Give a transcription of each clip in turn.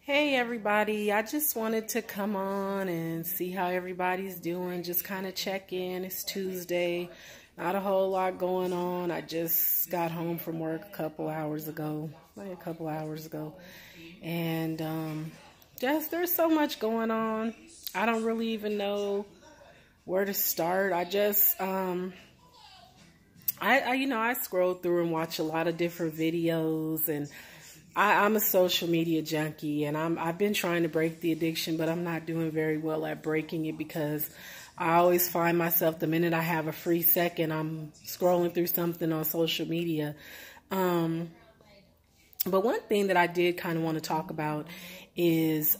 Hey everybody, I just wanted to come on and see how everybody's doing, just kind of check in. It's Tuesday, not a whole lot going on. I just got home from work a couple hours ago, and just there's so much going on. I don't really even know where to start. I scroll through and watch a lot of different videos, and I'm a social media junkie, and I've been trying to break the addiction, but I'm not doing very well at breaking it because I always find myself, the minute I have a free second, I'm scrolling through something on social media. But one thing that I did kind of want to talk about is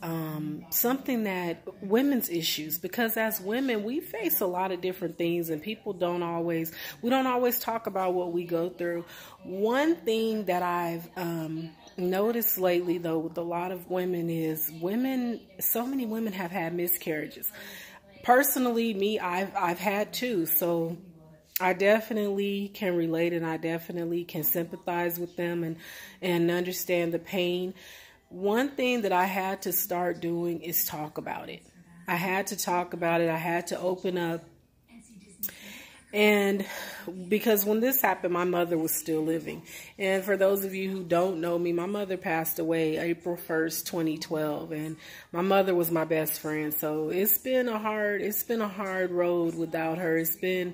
something that women's issues, because as women, we face a lot of different things, and we don't always talk about what we go through. One thing that I've noticed lately, though, with a lot of women is so many women have had miscarriages. Personally, me, I've had two, so I definitely can relate, and I definitely can sympathize with them and understand the pain. One thing that I had to start doing is talk about it. I had to talk about it. I had to open up. And because when this happened, my mother was still living. And for those of you who don't know me, my mother passed away April 1st, 2012. And my mother was my best friend. So it's been a hard road without her. It's been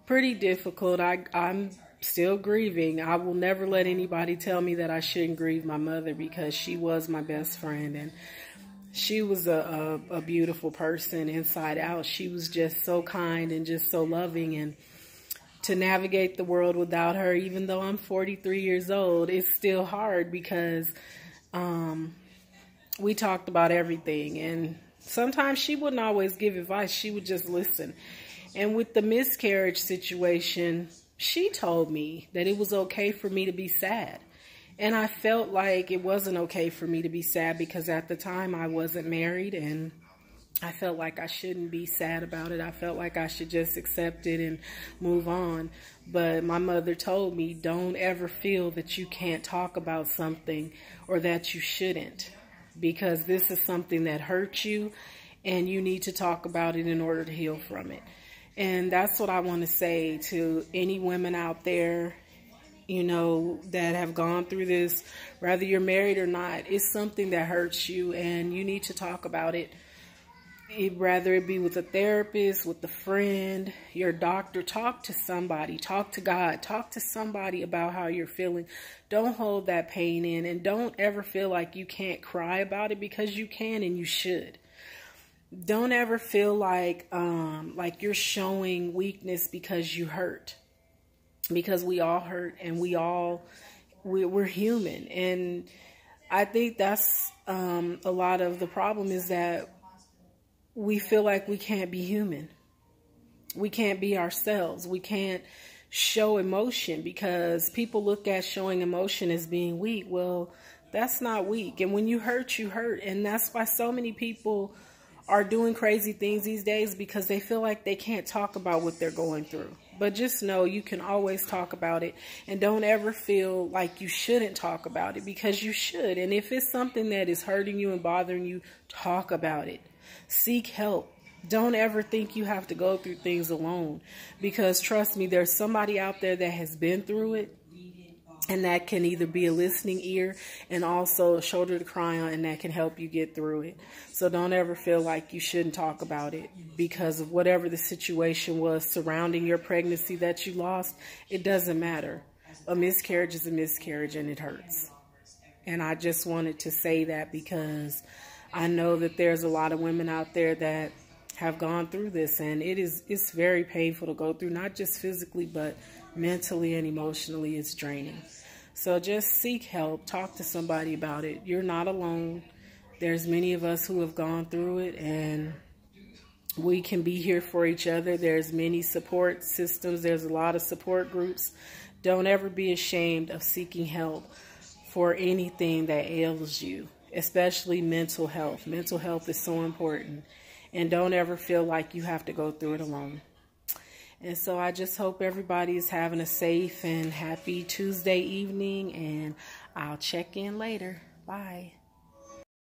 pretty difficult. I'm still grieving. I will never let anybody tell me that I shouldn't grieve my mother, because she was my best friend, and she was a beautiful person inside out. She was just so kind and just so loving, and to navigate the world without her, even though I'm 43 years old, it's still hard, because we talked about everything, and sometimes she wouldn't always give advice. She would just listen. And with the miscarriage situation, she told me that it was okay for me to be sad. And I felt like it wasn't okay for me to be sad, because at the time I wasn't married, and I felt like I shouldn't be sad about it. I felt like I should just accept it and move on. But my mother told me, don't ever feel that you can't talk about something, or that you shouldn't, because this is something that hurt you, and you need to talk about it in order to heal from it. And that's what I want to say to any women out there, that have gone through this, whether you're married or not. It's something that hurts you, and you need to talk about it. Whether it be with a therapist, with a friend, your doctor, talk to somebody, talk to God, talk to somebody about how you're feeling. Don't hold that pain in, and don't ever feel like you can't cry about it, because you can and you should. Don't ever feel like you're showing weakness because you hurt, because we all hurt, and we're human. And I think that's a lot of the problem, is that we feel like we can't be human. We can't be ourselves. We can't show emotion, because people look at showing emotion as being weak. Well, that's not weak. And when you hurt, you hurt. And that's why so many people are doing crazy things these days, because they feel like they can't talk about what they're going through. But just know you can always talk about it, and don't ever feel like you shouldn't talk about it, because you should. And if it's something that is hurting you and bothering you, talk about it. Seek help. Don't ever think you have to go through things alone, because trust me, there's somebody out there that has been through it, and that can either be a listening ear and also a shoulder to cry on, and that can help you get through it. So don't ever feel like you shouldn't talk about it because of whatever the situation was surrounding your pregnancy that you lost. It doesn't matter. A miscarriage is a miscarriage, and it hurts. And I just wanted to say that, because I know that there's a lot of women out there that have gone through this, and it's very painful to go through, not just physically, but mentally and emotionally. It's draining. So just seek help. Talk to somebody about it. You're not alone. There's many of us who have gone through it, and we can be here for each other. There's many support systems. There's a lot of support groups. Don't ever be ashamed of seeking help for anything that ails you, especially mental health. Mental health is so important. And don't ever feel like you have to go through it alone. And so I just hope everybody is having a safe and happy Tuesday evening, and I'll check in later. Bye.